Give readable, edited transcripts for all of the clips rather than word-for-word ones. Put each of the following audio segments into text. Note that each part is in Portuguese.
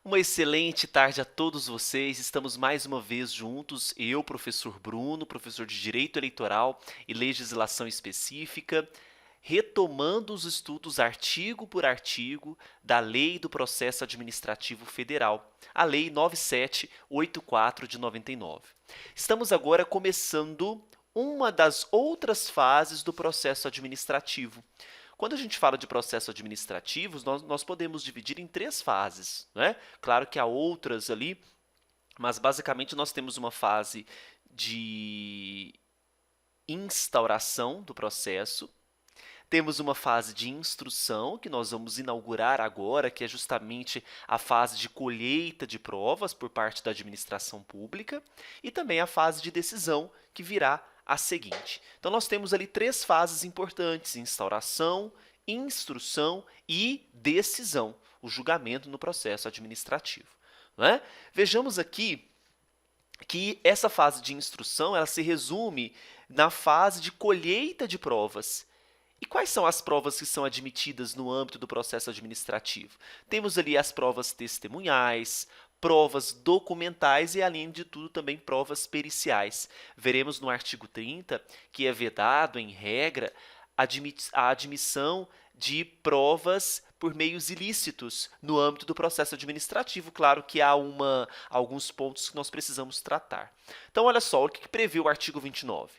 Uma excelente tarde a todos vocês. Estamos mais uma vez juntos, eu, professor Bruno, professor de Direito Eleitoral e Legislação Específica, retomando os estudos artigo por artigo da Lei do Processo Administrativo Federal, a Lei 9784 de 99. Estamos agora começando uma das outras fases do processo administrativo. Quando a gente fala de processos administrativos, nós podemos dividir em três fases, né? Claro que há outras ali, mas basicamente nós temos uma fase de instauração do processo, temos uma fase de instrução, que nós vamos inaugurar agora, que é justamente a fase de colheita de provas por parte da administração pública, e também a fase de decisão, que virá a seguinte. Então, nós temos ali três fases importantes: instauração, instrução e decisão, o julgamento no processo administrativo. Não é? Vejamos aqui que essa fase de instrução ela se resume na fase de colheita de provas. E quais são as provas que são admitidas no âmbito do processo administrativo? Temos ali as provas testemunhais, provas documentais e, além de tudo, também provas periciais. Veremos no artigo 30 que é vedado, em regra, a admissão de provas por meios ilícitos no âmbito do processo administrativo. Claro que há alguns pontos que nós precisamos tratar. Então, olha só, o que prevê o artigo 29?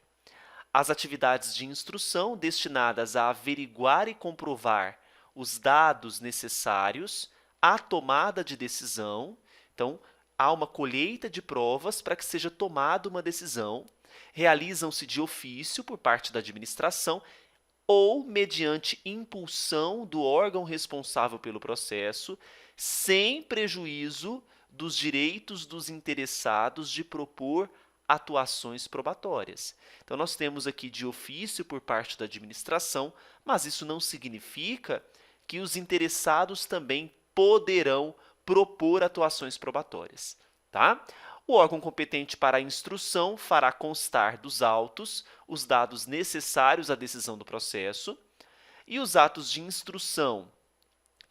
As atividades de instrução destinadas a averiguar e comprovar os dados necessários à tomada de decisão. Então, há uma colheita de provas para que seja tomada uma decisão. Realizam-se de ofício por parte da administração ou mediante impulsão do órgão responsável pelo processo, sem prejuízo dos direitos dos interessados de propor atuações probatórias. Então, nós temos aqui de ofício por parte da administração, mas isso não significa que os interessados também poderão propor atuações probatórias. Tá? O órgão competente para a instrução fará constar dos autos os dados necessários à decisão do processo, e os atos de instrução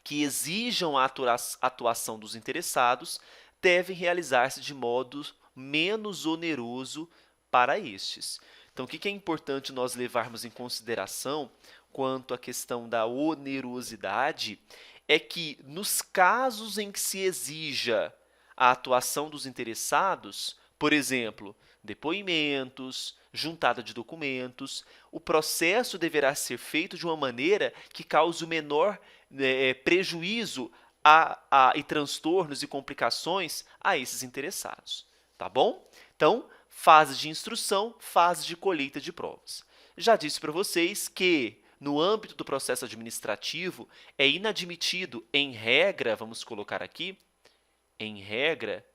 que exijam a atuação dos interessados devem realizar-se de modo menos oneroso para estes. Então, o que é importante nós levarmos em consideração quanto à questão da onerosidade é que, nos casos em que se exija a atuação dos interessados, por exemplo, depoimentos, juntada de documentos, o processo deverá ser feito de uma maneira que cause o menor prejuízo e transtornos e complicações a esses interessados. Tá bom? Então, fase de instrução, fase de colheita de provas. Já disse para vocês que, no âmbito do processo administrativo, é inadmitido, em regra, vamos colocar aqui, em regra,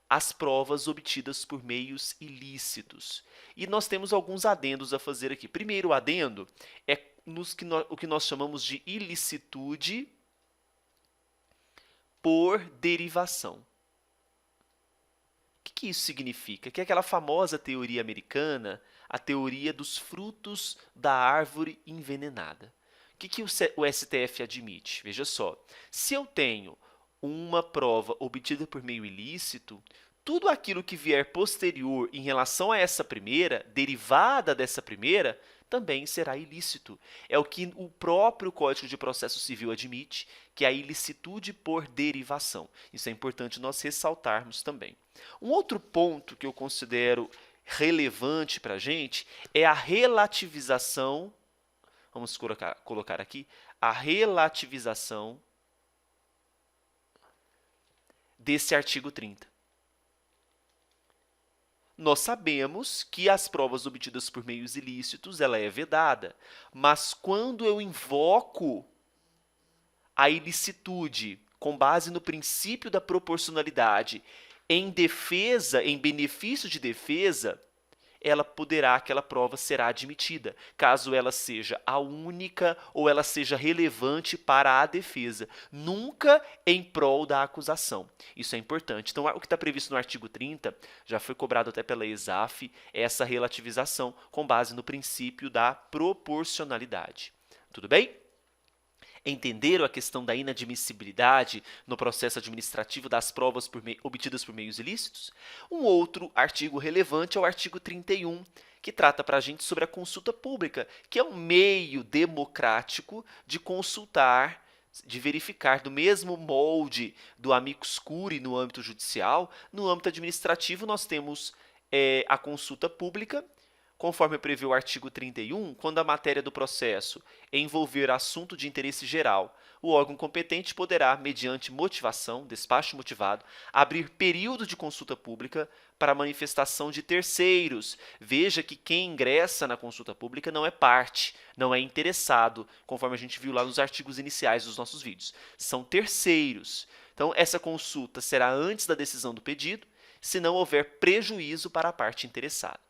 as provas obtidas por meios ilícitos. E nós temos alguns adendos a fazer aqui. Primeiro, o adendo é o que nós chamamos de ilicitude por derivação. O que isso significa? Que é aquela famosa teoria americana, a teoria dos frutos da árvore envenenada. O que o STF admite? Veja só, se eu tenho uma prova obtida por meio ilícito, tudo aquilo que vier posterior em relação a essa primeira, derivada dessa primeira, também será ilícito. É o que o próprio Código de Processo Civil admite, que é a ilicitude por derivação. Isso é importante nós ressaltarmos também. Um outro ponto que eu considero relevante para a gente é a relativização, vamos colocar aqui, a relativização desse artigo 30. Nós sabemos que as provas obtidas por meios ilícitos, ela é vedada, mas quando eu invoco a ilicitude com base no princípio da proporcionalidade em defesa, em benefício de defesa, aquela prova será admitida, caso ela seja a única ou ela seja relevante para a defesa, nunca em prol da acusação. Isso é importante. Então, o que está previsto no artigo 30, já foi cobrado até pela ESAF, é essa relativização com base no princípio da proporcionalidade. Tudo bem? Entenderam a questão da inadmissibilidade no processo administrativo das provas obtidas por meios ilícitos? Um outro artigo relevante é o artigo 31, que trata para a gente sobre a consulta pública, que é um meio democrático de consultar, de verificar do mesmo molde do amicus curiae no âmbito judicial. No âmbito administrativo, nós temos a consulta pública, conforme prevê o artigo 31, quando a matéria do processo envolver assunto de interesse geral, o órgão competente poderá, mediante motivação, despacho motivado, abrir período de consulta pública para manifestação de terceiros. Veja que quem ingressa na consulta pública não é parte, não é interessado, conforme a gente viu lá nos artigos iniciais dos nossos vídeos. São terceiros. Então, essa consulta será antes da decisão do pedido, se não houver prejuízo para a parte interessada.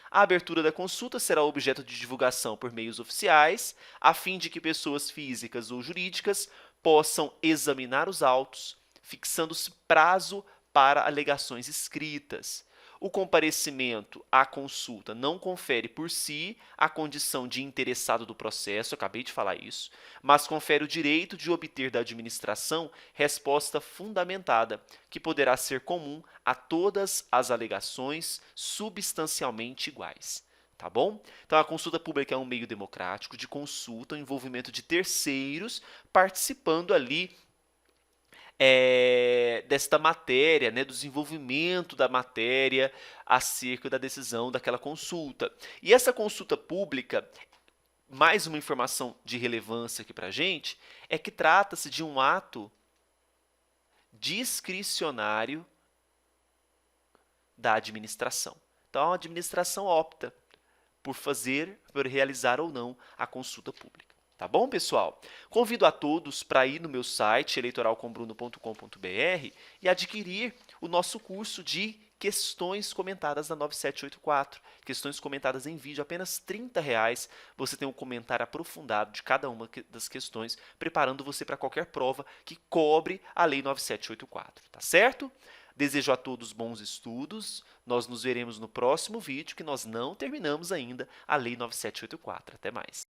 A abertura da consulta será objeto de divulgação por meios oficiais, a fim de que pessoas físicas ou jurídicas possam examinar os autos, fixando-se prazo para alegações escritas. O comparecimento à consulta não confere por si a condição de interessado do processo, acabei de falar isso, mas confere o direito de obter da administração resposta fundamentada, que poderá ser comum a todas as alegações substancialmente iguais. Tá bom? Então, a consulta pública é um meio democrático de consulta, o envolvimento de terceiros participando ali desta matéria, do desenvolvimento da matéria acerca da decisão daquela consulta. E essa consulta pública, mais uma informação de relevância aqui para a gente, é que trata-se de um ato discricionário da administração. Então, a administração opta por realizar ou não a consulta pública. Tá bom, pessoal? Convido a todos para ir no meu site, eleitoralcombruno.com.br, e adquirir o nosso curso de questões comentadas da 9784. Questões comentadas em vídeo, apenas R$ 30. Você tem um comentário aprofundado de cada uma das questões, preparando você para qualquer prova que cobre a Lei 9784. Tá certo? Desejo a todos bons estudos. Nós nos veremos no próximo vídeo, que nós não terminamos ainda a Lei 9784. Até mais.